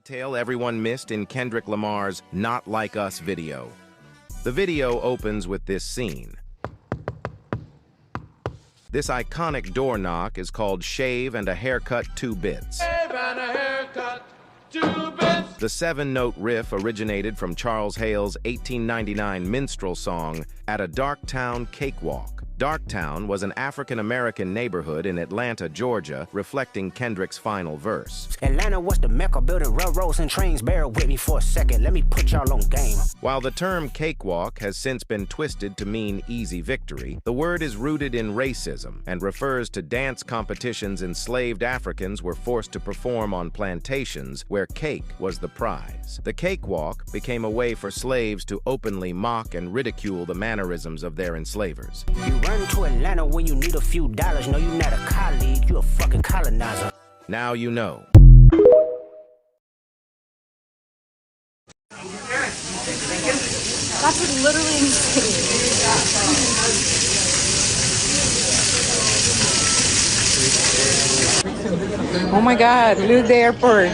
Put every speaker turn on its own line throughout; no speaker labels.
detail everyone missed in Kendrick Lamar's Not Like Us video. The video opens with this scene. This iconic door knock is called Shave and a Haircut 2 Bits.
Shave and a haircut, 2 bits.
The 7-note riff originated from Charles Hale's 1899 minstrel song, At a Darktown Cakewalk. Darktown was an African-American neighborhood in Atlanta, Georgia, reflecting Kendrick's final verse.
Atlanta was the mecca, building railroads and trains. Bear with me for a second, let me put y'all on game.
While the term cakewalk has since been twisted to mean easy victory, the word is rooted in racism and refers to dance competitions enslaved Africans were forced to perform on plantations where cake was the prize. The cakewalk became a way for slaves to openly mock and ridicule the mannerisms of their enslavers.
You run to Atlanta when you need a few dollars. No, you're not a colleague, you a fucking colonizer.
Now you know.
That's literally insane.
Oh my God, look the airport.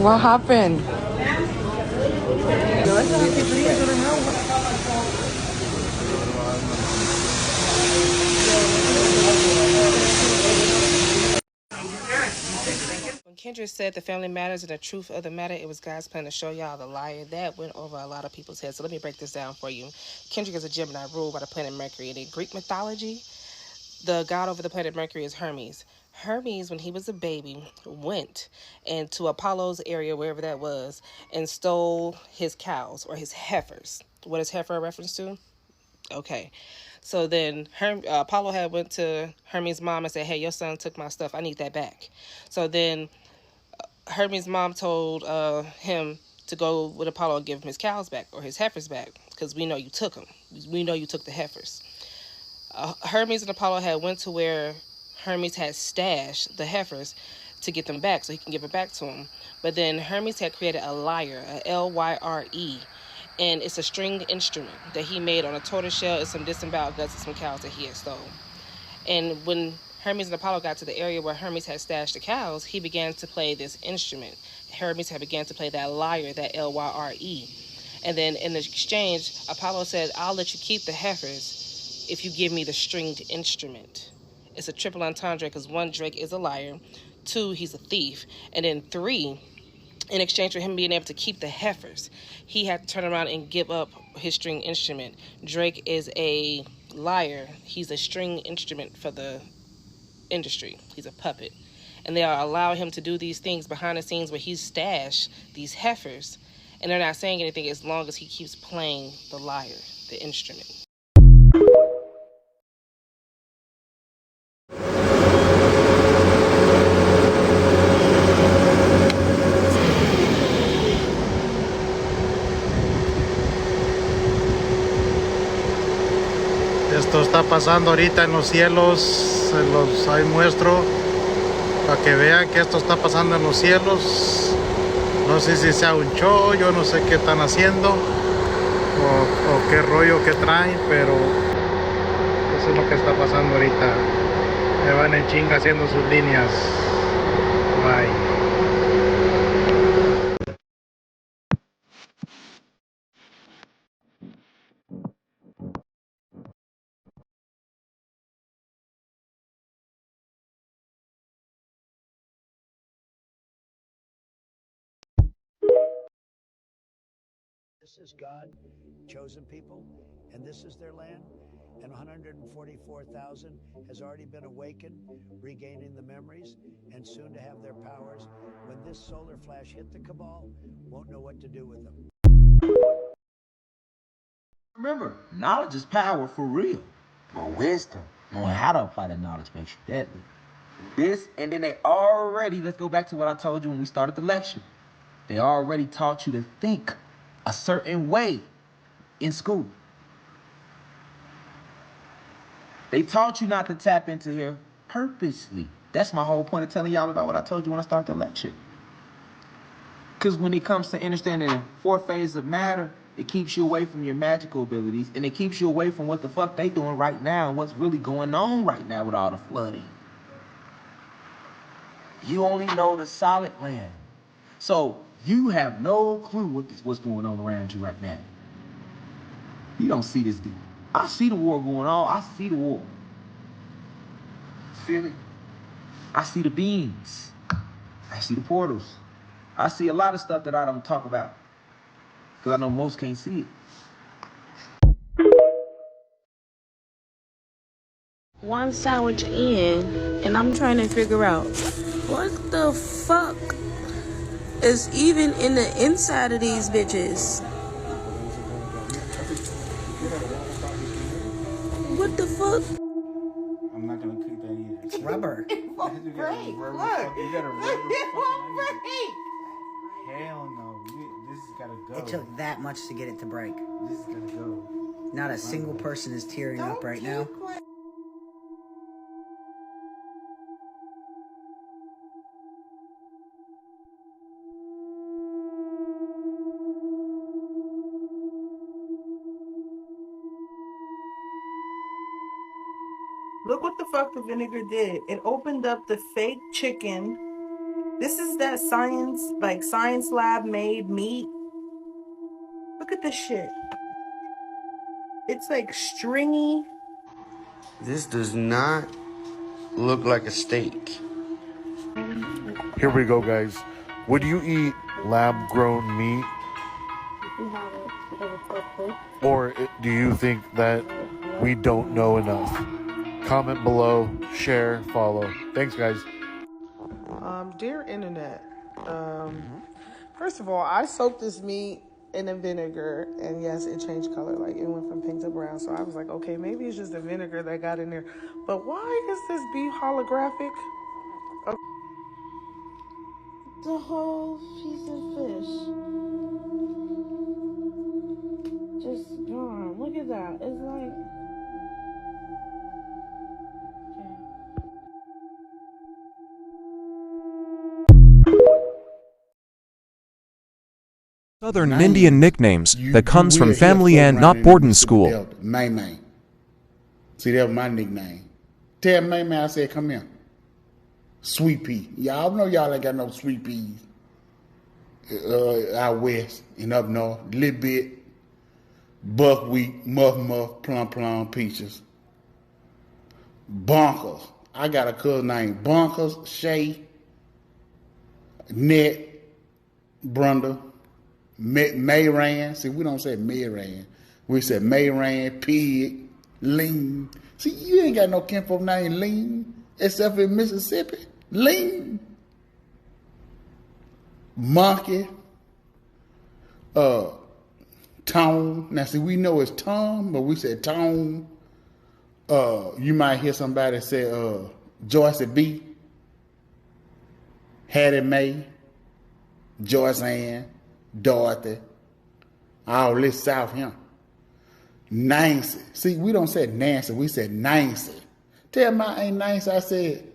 What happened?
When Kendrick said the family matters and the truth of the matter, it was God's plan to show y'all the liar. That went over a lot of people's heads. So let me break this down for you. Kendrick is a Gemini ruled by the planet Mercury. In Greek mythology, the god over the planet Mercury is Hermes. Hermes, when he was a baby, went into Apollo's area, wherever that was, and stole his cows or his heifers. What is heifer a reference to? Okay. So then Apollo had went to Hermes' mom and said, hey, your son took my stuff. I need that back. So then Hermes' mom told him to go with Apollo and give him his cows back or his heifers back because we know you took them. We know you took the heifers. Hermes and Apollo had went to where Hermes had stashed the heifers to get them back so he can give it back to him. But then Hermes had created a lyre, a L-Y-R-E, and it's a stringed instrument that he made on a tortoise shell and some disemboweled guts of some cows that he had stolen. And when Hermes and Apollo got to the area where Hermes had stashed the cows, he began to play this instrument. Hermes had began to play that lyre, that L-Y-R-E. And then in exchange, Apollo said, I'll let you keep the heifers if you give me the stringed instrument. It's a triple entendre because 1, Drake is a liar, 2, he's a thief, and then 3, in exchange for him being able to keep the heifers, he had to turn around and give up his string instrument. Drake is a liar. He's a string instrument for the industry. He's a puppet. And they are allowing him to do these things behind the scenes where he's stashed these heifers, and they're not saying anything as long as he keeps playing the lyre, the instrument.
Esto está pasando ahorita en los cielos, se los ahí muestro para que vean que esto está pasando en los cielos. No sé si sea un show, yo no sé qué están haciendo o qué rollo que traen, pero eso es lo que está pasando ahorita. Me van en chinga haciendo sus líneas. Bye.
This is God, chosen people, and this is their land. And 144,000 has already been awakened, regaining the memories, and soon to have their powers. When this solar flash hit the cabal, won't know what to do with them.
Remember, knowledge is power for real. But wisdom, knowing how to apply that knowledge makes you deadly. This, and then they already, let's go back to what I told you when we started the lecture. They already taught you to think a certain way in school. They taught you not to tap into here purposely. That's my whole point of telling y'all about what I told you when I started the lecture. Because when it comes to understanding the 4 phases of matter, it keeps you away from your magical abilities, and it keeps you away from what the fuck they doing right now and what's really going on right now with all the flooding. You only know the solid land. So you have no clue what's going on around you right now. You don't see this dude. I see the war going on. I see the war. Feel me? I see the beams. I see the portals. I see a lot of stuff that I don't talk about. Because I know most can't see it.
One sandwich in, and I'm trying to figure out what the fuck is even in the inside of these bitches. What the fuck?
I'm not gonna cook that either.
It's rubber.
It won't break. Look. You got a rubber.
It won't break.
Hell no. This has gotta go.
It took that much to get it to break.
This is gonna go.
Not a single person is tearing up right now.
Look what the fuck the vinegar did. It opened up the fake chicken. This is that science lab made meat. Look at this shit. It's like stringy.
This does not look like a steak.
Here we go, guys. Would you eat lab-grown meat? Or do you think that we don't know enough? Comment below, share, follow. Thanks, guys.
Dear internet, first of all, I soaked this meat in the vinegar, and yes, it changed color. Like, it went from pink to brown. So I was like, okay, maybe it's just the vinegar that got in there. But why is this beef holographic? Okay.
The whole piece of fish just gone. Look at that. It's like...
Southern Indian nicknames that comes from family and not boarding school.
May May. See, that was my nickname. Tell May May, I said, come here. Sweet pea. Y'all know y'all ain't got no sweet peas out west and up north. A little bit. Buckwheat, muff, plum, peaches. Bonkers. I got a cousin named Bonkers, Shay, Net, Brunda, Mayran. See, we don't say Mayran. We say Mayran, Pig, Lean. See, you ain't got no kinfolk named Lean, except in Mississippi. Lean. Monkey. Tone. Now, see, we know it's Tom, but we say Tone. You might hear somebody say Joyce B. Hattie Mae, Joyce Ann, Dorothy, all this South here. Nancy. See, we don't say Nancy, we say Nancy. Tell my Aunt Nancy, I said,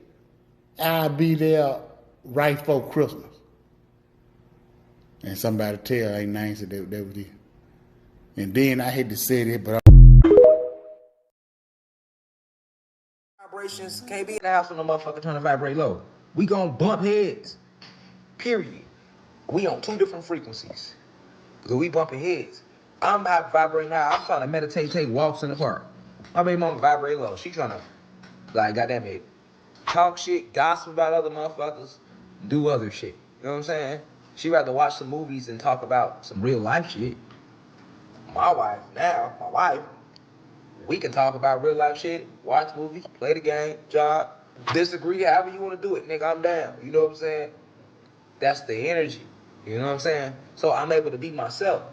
I'll be there right before Christmas. And somebody tell Aunt Nancy that was there. And then I had to say that, but
Vibrations can't be in the house when the motherfucker trying to vibrate low. We gonna bump heads. Period. We on two different frequencies. Cause we bumping heads. I'm not vibrating high. I'm trying to meditate, take walks in the park. My baby mama vibrate low. She trying to, like, goddamn it, talk shit, gossip about other motherfuckers, do other shit. You know what I'm saying? She rather watch some movies and talk about some real life shit. My wife, we can talk about real life shit, watch movies, play the game, job, disagree, however you want to do it, nigga, I'm down. You know what I'm saying? That's the energy. You know what I'm saying? So I'm able to be myself.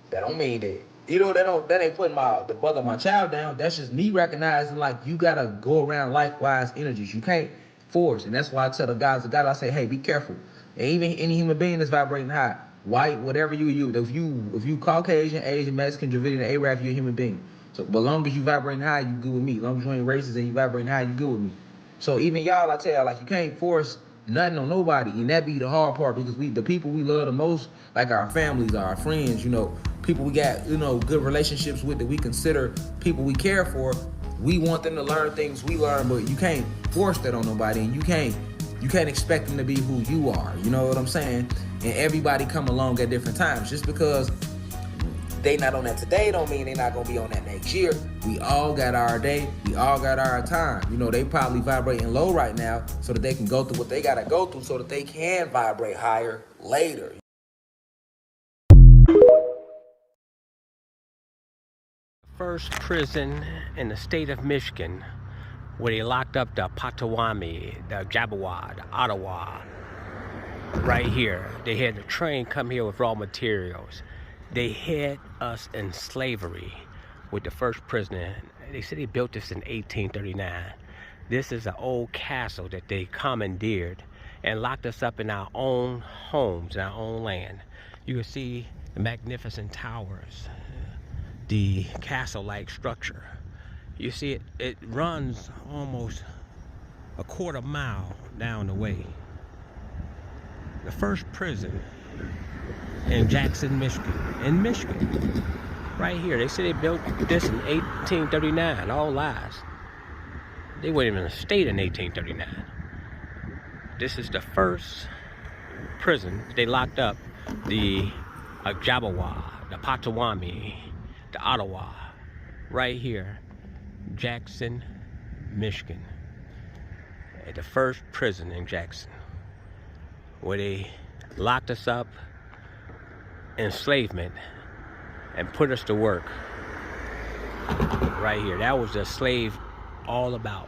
That don't mean that. You know, that ain't putting the mother of my child down. That's just me recognizing, like, you gotta go around likewise energies. You can't force. And that's why I tell the guys, I say, hey, be careful. And even any human being that's vibrating high, white, whatever you, if you Caucasian, Asian, Mexican, Dravidian, Arab, you're a human being. So, but long as you vibrating high, you good with me. Long as you ain't racist and you vibrating high, you good with me. So even y'all, I tell, like, you can't force nothing on nobody, and that be the hard part, because the people we love the most, like our families, our friends, you know, people we got, you know, good relationships with, that we consider people we care for, we want them to learn things we learn, but you can't force that on nobody, and you can't You can't expect them to be who you are. You know what I'm saying? And everybody come along at different times. Just because they not on that today don't mean they not gonna be on that next year. We all got our day. We all got our time. You know, they probably vibrating low right now so that they can go through what they gotta go through so that they can vibrate higher later.
First prison in the state of Michigan where they locked up the Potawatomi, the Jabberwock, the Ottawa. Right here, they had the train come here with raw materials. They had us in slavery with the first prisoner. They said they built this in 1839. This is an old castle that they commandeered and locked us up in our own homes, in our own land. You can see the magnificent towers, the castle-like structure. You see it runs almost a quarter mile down the way. The first prison in Jackson, Michigan, right here. They say they built this in 1839, all lies. They weren't even in a state in 1839. This is the first prison they locked up the Jabberwock, the Potawatomi, the Ottawa, right here, Jackson, Michigan. At the first prison in Jackson, where they locked us up, enslavement, and put us to work. Right here, that was the slave all about,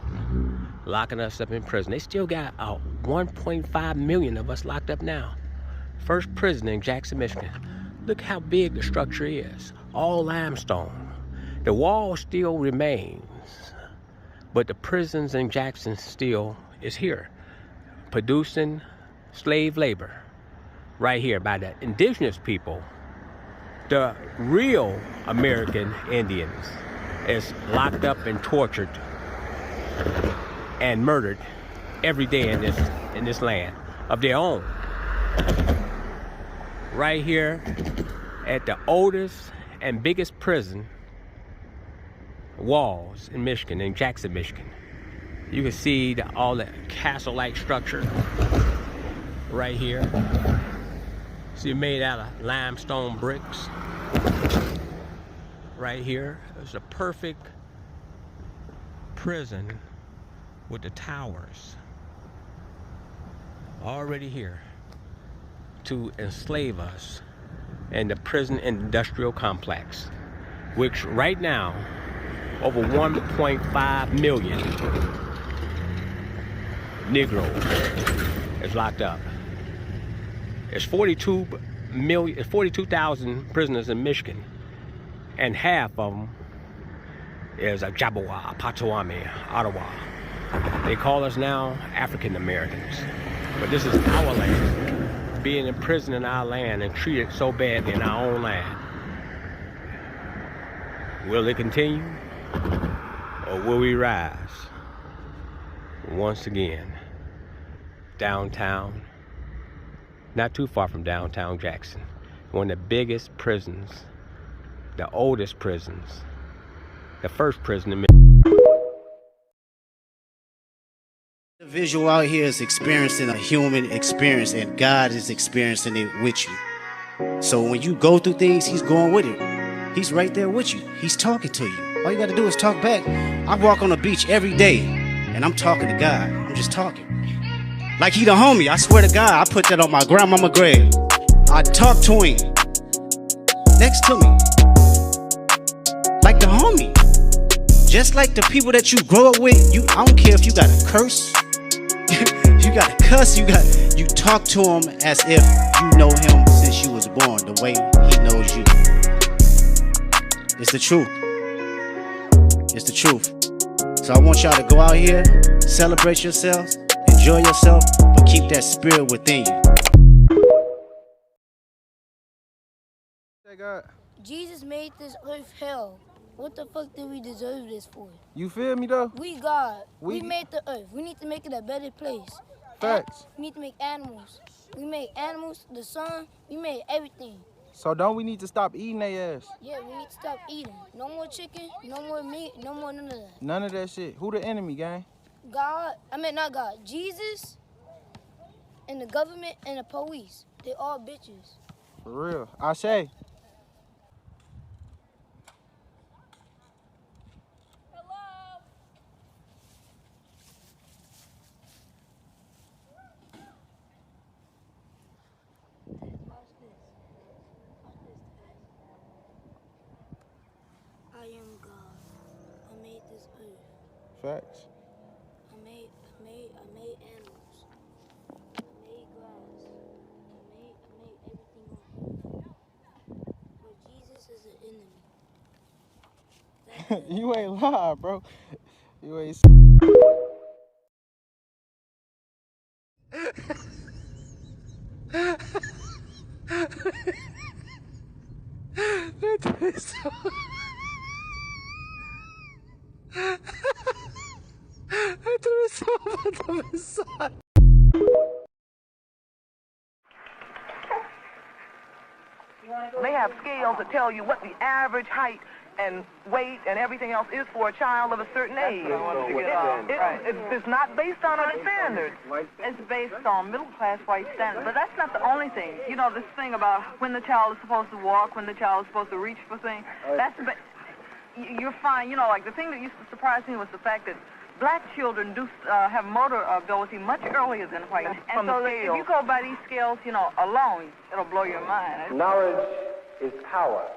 locking us up in prison. They still got 1.5 million of us locked up now. First prison in Jackson, Michigan. Look how big the structure is. All limestone. The wall still remains, but the prisons in Jackson still is here, producing slave labor right here by the indigenous people. The real American Indians is locked up and tortured and murdered every day in this land of their own. Right here at the oldest and biggest prison walls in Michigan, in Jackson, Michigan. You can see all the castle-like structure right here. See, made out of limestone bricks. Right here, it's a perfect prison with the towers already here to enslave us in the prison industrial complex, which right now over 1.5 million Negroes is locked up. There's 42,000 prisoners in Michigan, and half of them is a Jabberwock, Potawatomi, Ottawa. They call us now African Americans, but this is our land, being in prison in our land and treated so badly in our own land. Will it continue, or will we rise once again? Downtown, not too far from downtown Jackson, one of the biggest prisons, the oldest prisons, the first prison in Michigan.
The visual out here is experiencing a human experience, and God is experiencing it with you. So when you go through things, He's going with it. He's right there with you. He's talking to you. All you got to do is talk back. I walk on the beach every day, and I'm talking to God. I'm just talking. Like He the homie. I swear to God, I put that on my grandmama grave. I talk to Him next to me. Like the homie. Just like the people that you grow up with. I don't care if you got to curse. You got to cuss. You talk to Him as if you know Him since you was born. The way He knows you. It's the truth. It's the truth. So I want y'all to go out here, celebrate yourselves, enjoy yourself, but keep that spirit within you.
Jesus made this earth hell. What the fuck did we deserve this for?
You feel me though?
We God. We made the earth. We need to make it a better place.
Facts.
We need to make animals. We made animals, the sun, we made everything.
So don't we need to stop eating their ass?
Yeah, we need to stop eating. No more chicken, no more meat, no more none of that.
None of that shit. Who the enemy, gang?
God, I mean not God, Jesus and the government and the police. They all bitches.
For real. I say.
I am God. I made this earth.
Facts.
I made animals. I made grass. I made everything on earth. But Jesus is an enemy.
You ain't lie, bro. You ain't.
They have scales that tell you what the average height and weight and everything else is for a child of a certain age. It's not based on our standards.
It's based on middle-class white standards. But that's not the only thing. You know, this thing about when the child is supposed to walk, when the child is supposed to reach for things, you're fine. You know, like the thing that used to surprise me was the fact that black children do have motor ability much earlier than white. And so if you go by these scales, you know, alone, it'll blow your mind.
Knowledge is power.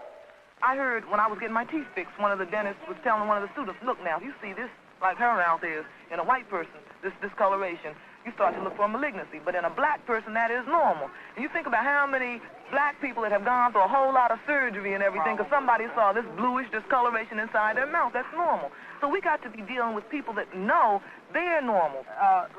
I heard when I was getting my teeth fixed, one of the dentists was telling one of the students, look now, if you see this, like her out there, in a white person, this discoloration, you start to look for a malignancy. But in a black person, that is normal. And you think about how many black people that have gone through a whole lot of surgery and everything because somebody saw this bluish discoloration inside their mouth. That's normal. So we got to be dealing with people that know they're normal.
A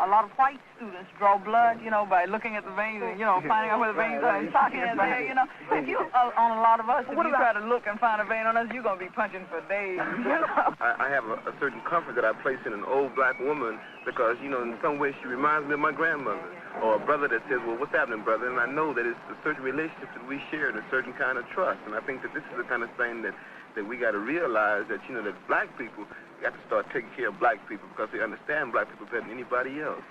lot of white students draw blood, you know, by looking at the veins and, you know, finding out where the veins are and talking in there, you know. If you, on a lot of us, if you try to look and find a vein on us, you're going to be punching for days, you know.
I have a certain comfort that I place in an old black woman because, you know, in some way she reminds me of my grandmother. Or a brother that says, well, what's happening, brother? And I know that it's a certain relationship that we share and a certain kind of trust. And I think that this is the kind of thing that we got to realize that, you know, that black people got to start taking care of black people because they understand black people better than anybody else.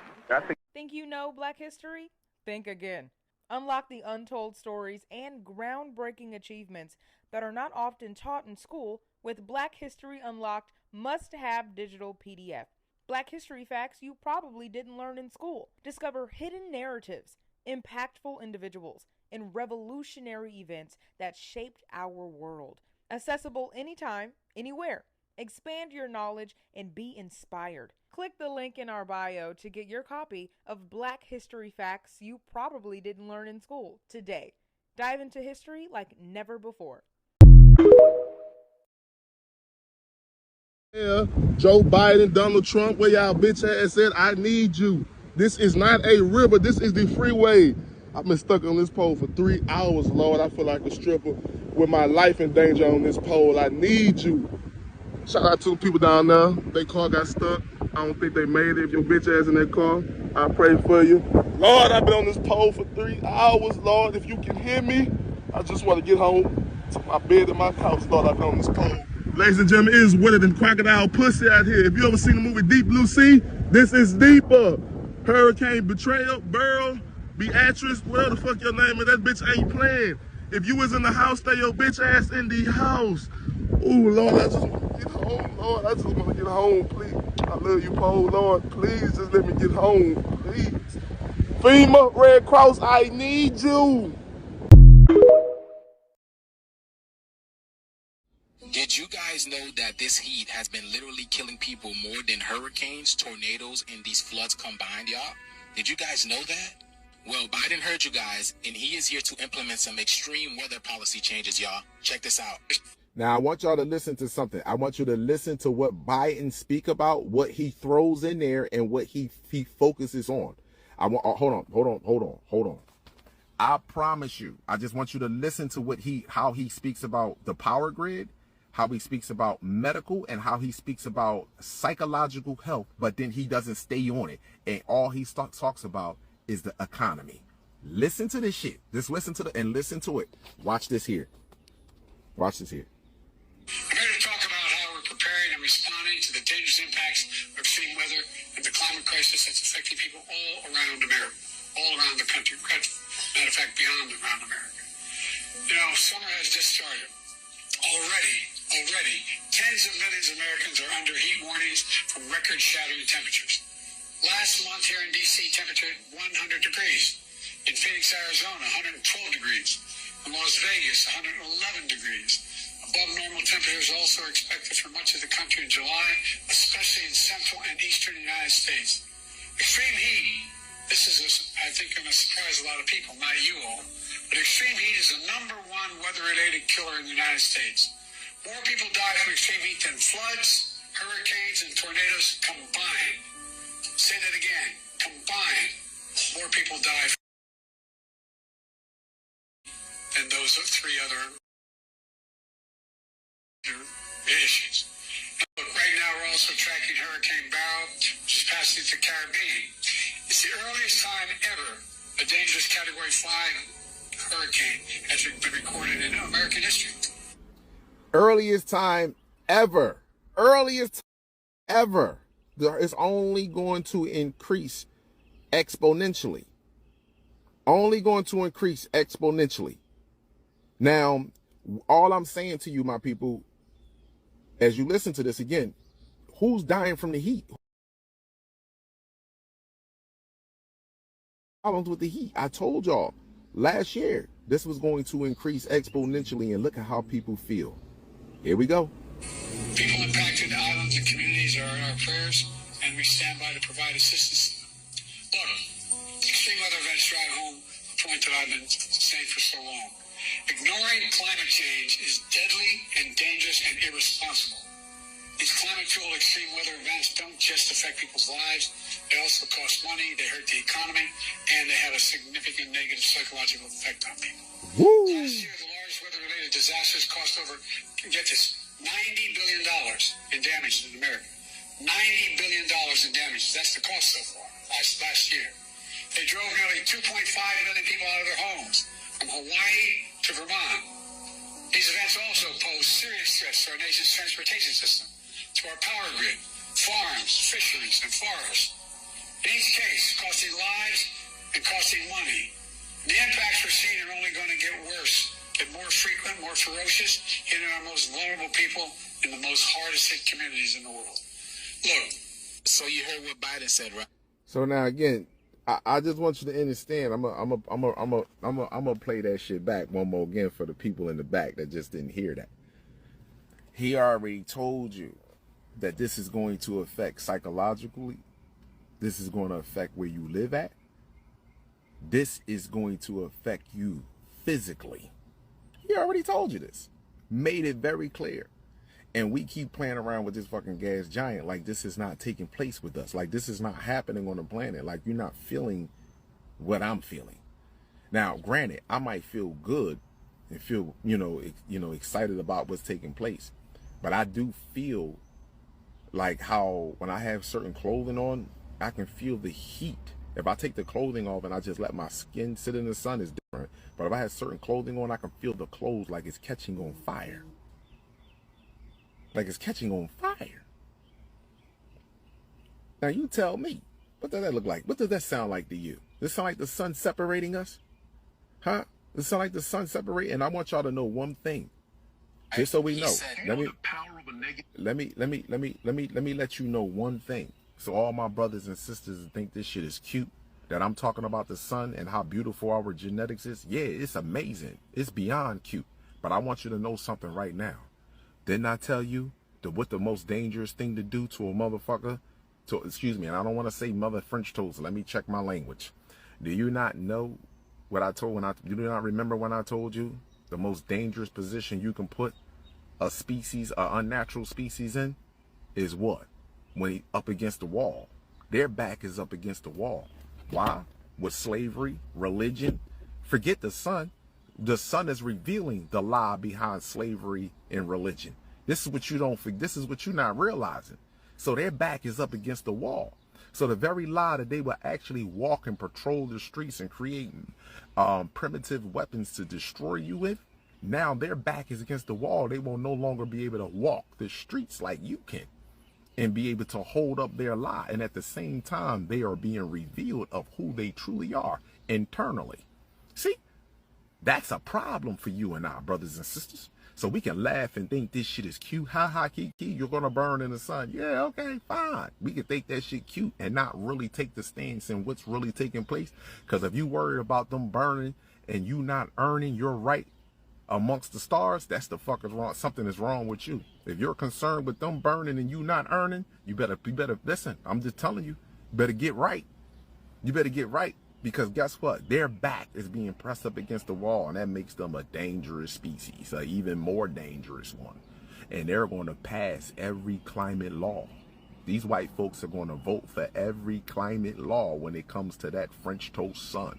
Think you know Black history? Think again. Unlock the untold stories and groundbreaking achievements that are not often taught in school with Black History Unlocked must-have digital PDF. Black history facts you probably didn't learn in school. Discover hidden narratives, impactful individuals, and revolutionary events that shaped our world. Accessible anytime, anywhere. Expand your knowledge and be inspired. Click the link in our bio to get your copy of Black history facts you probably didn't learn in school today. Dive into history like never before.
Yeah, Joe Biden, Donald Trump, where y'all bitch ass said, I need you. This is not a river, this is the freeway. I've been stuck on this pole for 3 hours, Lord. I feel like a stripper with my life in danger on this pole. I need you. Shout out to the people down there. Their car got stuck. I don't think they made it. If your bitch ass in that car, I pray for you. Lord, I've been on this pole for 3 hours, Lord. If you can hear me, I just want to get home to my bed and my couch, Lord. I've been on this pole. Ladies and gentlemen, it is wetter than crocodile pussy out here. If you ever seen the movie Deep Blue Sea, this is deeper. Hurricane Betrayal, Burl, Beatrice, whatever the fuck your name is, that bitch ain't playing. If you was in the house, stay your bitch ass in the house. Ooh, Lord, I just want to get home, Lord. I just want to get home, please. I love you, Pole, Lord. Please just let me get home, please. FEMA, Red Cross, I need you.
Did you guys know that this heat has been literally killing people more than hurricanes, tornadoes, and these floods combined, y'all? Did you guys know that? Well, Biden heard you guys, and he is here to implement some extreme weather policy changes, y'all. Check this out.
Now, I want y'all to listen to something. I want you to listen to what Biden speak about, what he throws in there, and what he focuses on. I want. Hold on. I promise you. I just want you to listen to how he speaks about the power grid, how he speaks about medical, and how he speaks about psychological health. But then he doesn't stay on it, and all he talks about is the economy. Listen to this shit. Just listen to listen to it. Watch this here. Watch this here.
I'm here to talk about how we're preparing and responding to the dangerous impacts of extreme weather and the climate crisis that's affecting people all around America.
all around the country. Matter of fact, beyond around America. You know, summer has just started. Already, tens of millions of Americans are under heat warnings from record-shattering temperatures. Last month here in D.C., temperature at 100 degrees. In Phoenix, Arizona, 112 degrees. In Las Vegas, 111 degrees. Above normal temperatures also are expected for much of the country in July, especially in central and eastern United States. Extreme heat, this is, I think, going to surprise a lot of people, not you all, but extreme heat is the #1 weather-related killer in the United States. More people die from extreme heat than floods, hurricanes, and tornadoes combined. Say that again. Combined, more people die than those three other issues. Look, right now we're also tracking Hurricane Barrow, which is passing through the Caribbean. It's the earliest time ever a dangerous Category 5 hurricane has been recorded in American history.
Earliest time ever. Earliest ever. It's only going to increase exponentially. Only going to increase exponentially. Now, all I'm saying to you, my people, as you listen to this again, who's dying from the heat? Problems with the heat. I told y'all last year this was going to increase exponentially, and look at how people feel. Here we go.
People impacted islands and communities are in our prayers, and we stand by to provide assistance. Look, extreme weather events drive home the point that I've been saying for so long. Ignoring climate change is deadly and dangerous and irresponsible. These climate-fueled extreme weather events don't just affect people's lives, they also cost money, they hurt the economy, and they have a significant negative psychological effect on people.
Woo.
Last year, the largest weather-related disasters cost over, get this, $90 billion in damages in America. $90 billion in damages. That's the cost so far, last year. They drove nearly 2.5 million people out of their homes, from Hawaii to Vermont. These events also pose serious threats to our nation's transportation system, to our power grid, farms, fisheries, and forests. In each case, costing lives and costing money. The impacts we're seeing are only going to get worse, get more frequent, more ferocious, hitting our most vulnerable people in the most hardest hit communities in the world. Look, so you heard what Biden said, right?
So now again, I just want you to understand. I'm gonna play that shit back one more again for the people in the back that just didn't hear that. He already told you that this is going to affect psychologically. This is going to affect where you live at. This is going to affect you physically. He already told you this. Made it very clear. And we keep playing around with this fucking gas giant like this is not taking place with us. Like this is not happening on the planet. Like you're not feeling what I'm feeling. Now, granted, I might feel good and feel, excited about what's taking place. But I do feel like how when I have certain clothing on, I can feel the heat. If I take the clothing off and I just let my skin sit in the sun, it's different. But if I have certain clothing on, I can feel the clothes like it's catching on fire. Like it's catching on fire. Now you tell me, what does that look like? What does that sound like to you? Does it sound like the sun separating us? Huh? Does it sound like the sun separating? And I want y'all to know one thing. Just so we know. Let me let you know one thing. So all my brothers and sisters that think this shit is cute, that I'm talking about the sun and how beautiful our genetics is. Yeah, it's amazing. It's beyond cute. But I want you to know something right now. Didn't I tell you what the most dangerous thing to do to a motherfucker? And I don't want to say mother French toast. Let me check my language. Do you not know what I told you do not remember when I told you the most dangerous position you can put a species, an unnatural species in is what? When he up against the wall. Their back is up against the wall. Why? With slavery, religion. Forget the sun. The sun is revealing the lie behind slavery and religion. This is what you don't think. This is what you're not realizing. So their back is up against the wall. So the very lie that they will actually walk and patrol the streets and create primitive weapons to destroy you with, now their back is against the wall. They will no longer be able to walk the streets like you can. and be able to hold up their lie. And at the same time, they are being revealed of who they truly are internally. See, that's a problem for you and I, brothers and sisters. So we can laugh and think this shit is cute. Ha ha, kiki, you're going to burn in the sun. Yeah, okay, fine. We can think that shit cute and not really take the stance in what's really taking place. Because if you worried about them burning and you not earning your right amongst the stars, that's the fuck is wrong. Something is wrong with you. If you're concerned with them burning and you not earning, you better listen. I'm just telling you, you better get right. You better get right. Because guess what? Their back is being pressed up against the wall, and that makes them a dangerous species, an even more dangerous one. And they're going to pass every climate law. These white folks are going to vote for every climate law when it comes to that French toast sun.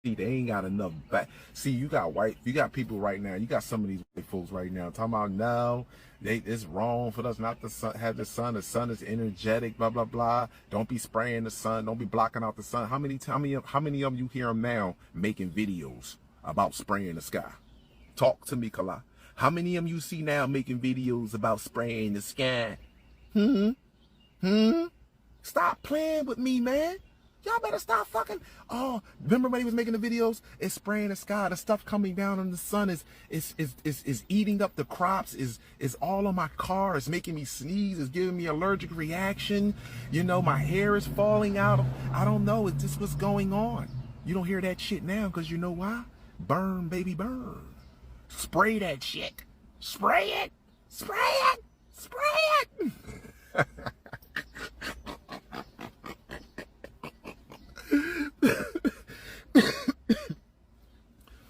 See, they ain't got enough back. See, you got people right now. You got some of these white folks right now talking about no, it's wrong for us not to have the sun. The sun is energetic, blah blah blah. Don't be spraying the sun. Don't be blocking out the sun. How many of you hear them now making videos about spraying the sky? Talk to me, Kala. How many of you see now making videos about spraying the sky? Stop playing with me, man. Y'all better stop fucking. Oh, remember when he was making the videos? It's spraying the sky. The stuff coming down in the sun is eating up the crops. Is all on my car. It's making me sneeze. It's giving me allergic reaction. You know, my hair is falling out. I don't know. Is this what's going on? You don't hear that shit now because you know why? Burn, baby, burn. Spray that shit. Spray it. Spray it. Spray it.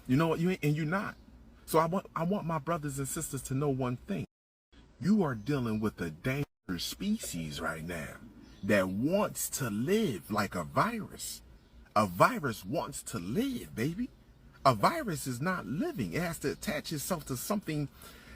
You know what? You ain't, and you're not. So I want my brothers and sisters to know one thing. You are dealing with a dangerous species right now that wants to live like a virus. A virus wants to live, baby. A virus is not living. It has to attach itself to something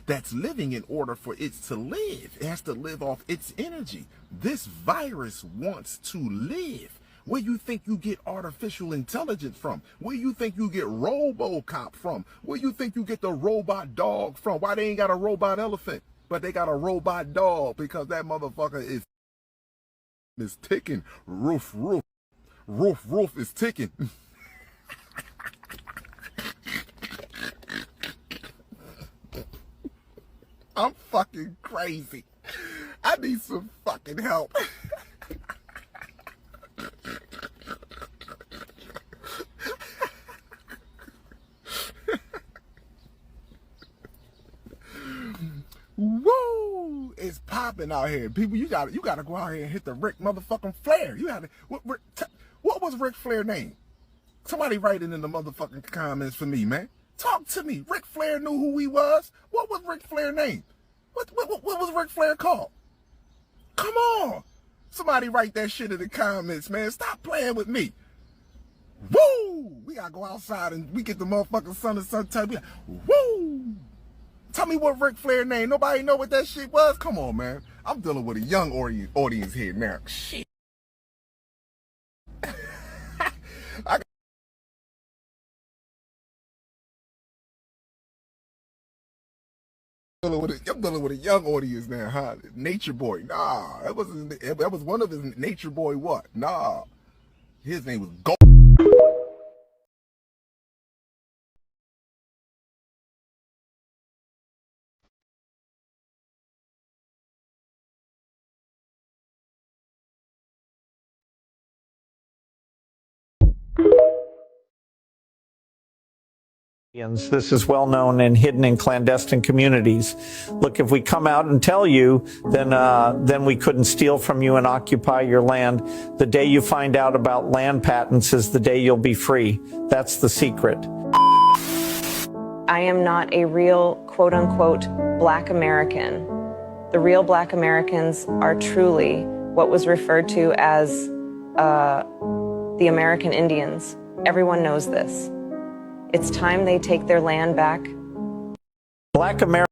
that's living in order for it to live. It has to live off its energy. This virus wants to live. Where you think you get artificial intelligence from? Where you think you get RoboCop from? Where you think you get the robot dog from? Why they ain't got a robot elephant, but they got a robot dog? Because that motherfucker is ticking. Roof is ticking. I'm fucking crazy. I need some fucking help. Woo! It's popping out here, people. You gotta go out here and hit the Ric motherfucking Flair. You gotta. What was Ric Flair's name? Somebody write it in the motherfucking comments for me, man. Talk to me. Ric Flair knew who he was. What was Ric Flair's name? What was Ric Flair called? Come on. Somebody write that shit in the comments, man. Stop playing with me. Woo! We gotta go outside and we get the motherfucking sun and sunshine. Like, woo! Tell me what Ric Flair name. Nobody know what that shit was? Come on, man. I'm dealing with a young audience here now. Shit. I'm dealing with a young audience now, huh? Nature Boy. Nah, that was one of his Nature Boy what? Nah. His name was Gold.
This is well known and hidden in clandestine communities. Look, if we come out and tell you, then we couldn't steal from you and occupy your land. The day you find out about land patents is the day you'll be free. That's the secret.
I am not a real, quote unquote, Black American. The real Black Americans are truly what was referred to as the American Indians. Everyone knows this. It's time they take their land back.
Black America